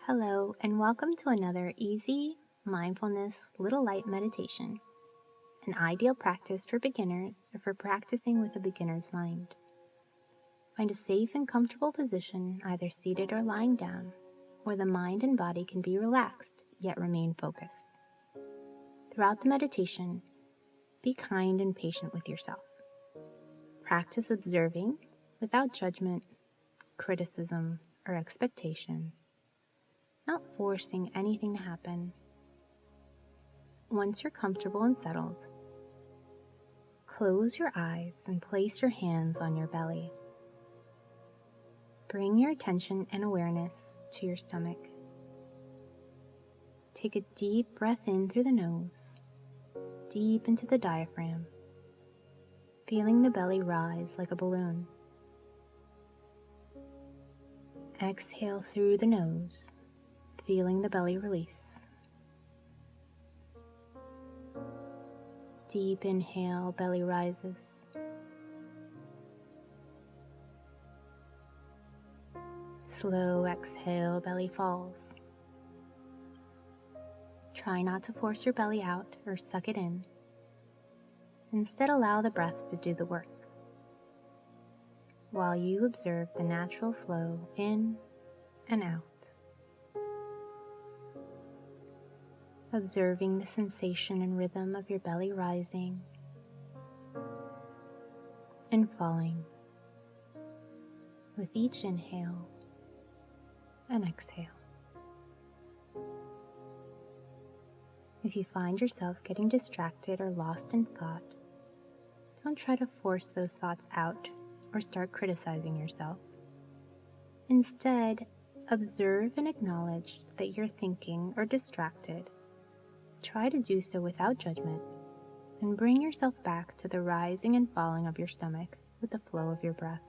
Hello, and welcome to another easy mindfulness little light meditation, an ideal practice for beginners or for practicing with a beginner's mind. Find a safe and comfortable position, either seated or lying down, where the mind and body can be relaxed yet remain focused. Throughout the meditation, be kind and patient with yourself. Practice observing without judgment, criticism, or expectation, not forcing anything to happen. Once you're comfortable and settled, close your eyes and place your hands on your belly. Bring your attention and awareness to your stomach. Take a deep breath in through the nose, deep into the diaphragm, feeling the belly rise like a balloon. Exhale through the nose, feeling the belly release. Deep inhale, belly rises. Slow exhale, belly falls. Try not to force your belly out or suck it in. Instead, allow the breath to do the work, while you observe the natural flow in and out. Observing the sensation and rhythm of your belly rising and falling with each inhale and exhale. If you find yourself getting distracted or lost in thought, don't try to force those thoughts out or start criticizing yourself. Instead, observe and acknowledge that you're thinking or distracted. Try to do so without judgment, and bring yourself back to the rising and falling of your stomach with the flow of your breath.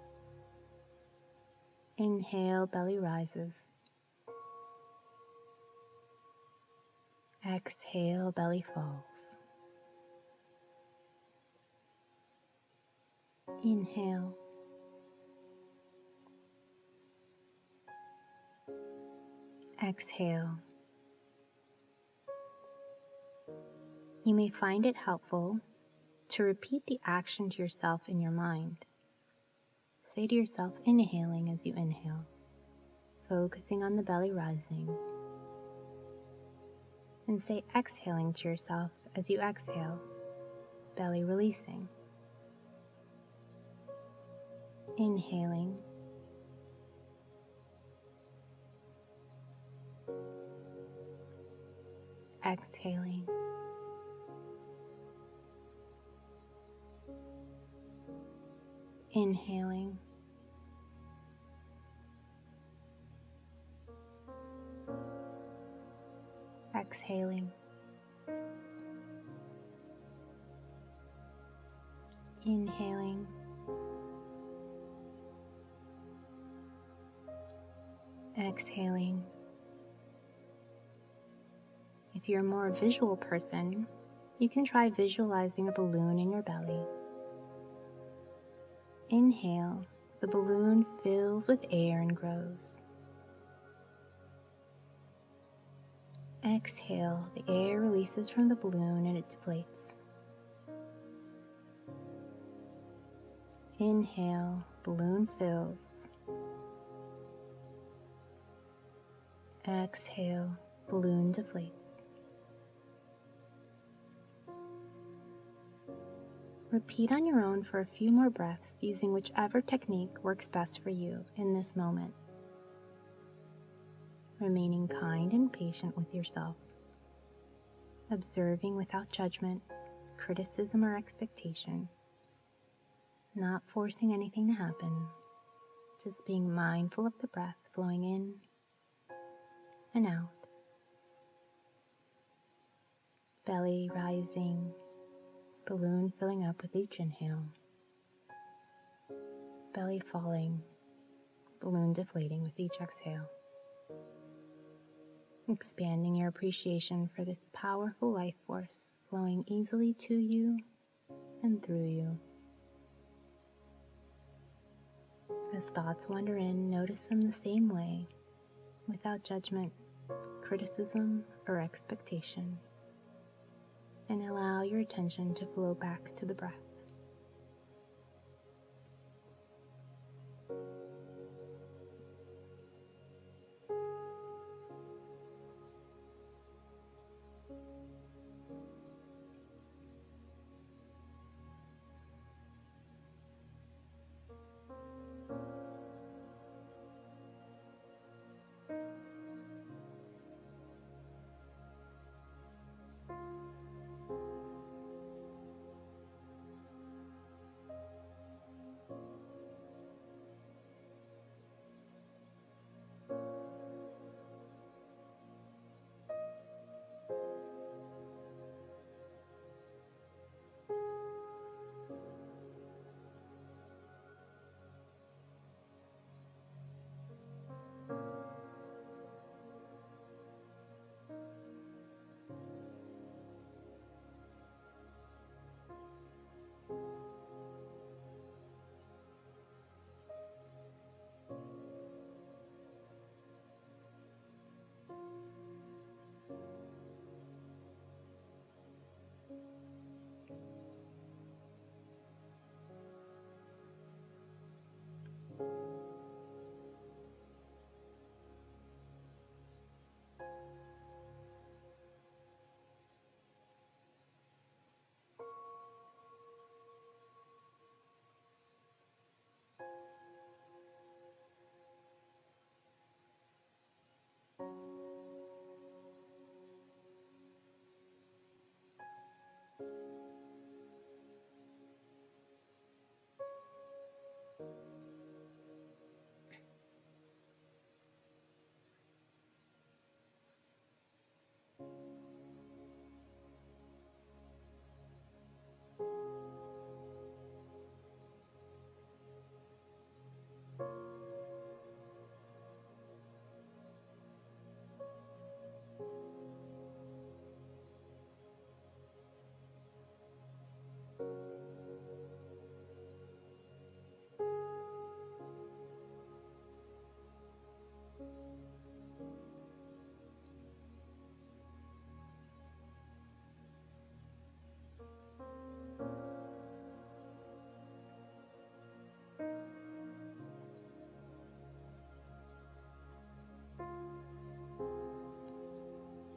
Inhale, belly rises. Exhale, belly falls. Inhale. Exhale. You may find it helpful to repeat the action to yourself in your mind. Say to yourself, inhaling as you inhale, focusing on the belly rising. And say exhaling to yourself as you exhale, belly releasing. Inhaling. Exhaling. Inhaling. Exhaling. Inhaling. Exhaling. If you're a more visual person, you can try visualizing a balloon in your belly. Inhale, the balloon fills with air and grows. Exhale, the air releases from the balloon and it deflates. Inhale, balloon fills. Exhale, balloon deflates. Repeat on your own for a few more breaths using whichever technique works best for you in this moment. Remaining kind and patient with yourself. Observing without judgment, criticism, or expectation. Not forcing anything to happen. Just being mindful of the breath flowing in and out. Belly rising. Balloon filling up with each inhale. Belly falling. Balloon deflating with each exhale. Expanding your appreciation for this powerful life force flowing easily to you and through you. As thoughts wander in, notice them the same way, without judgment criticism, or expectation, and allow your attention to flow back to the breath.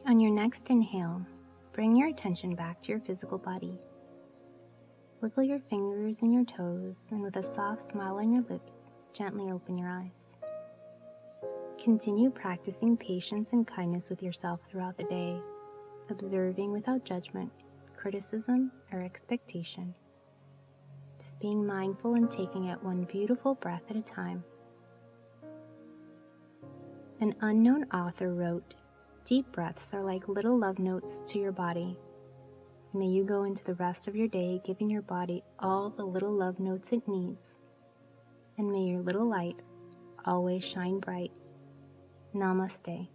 On your next inhale, bring your attention back to your physical body. Wiggle your fingers and your toes, and with a soft smile on your lips, gently open your eyes. Continue practicing patience and kindness with yourself throughout the day, observing without judgment, criticism, or expectation. Just being mindful and taking it one beautiful breath at a time. An unknown author wrote, "Deep breaths are like little love notes to your body." May you go into the rest of your day giving your body all the little love notes it needs. And may your little light always shine bright. Namaste.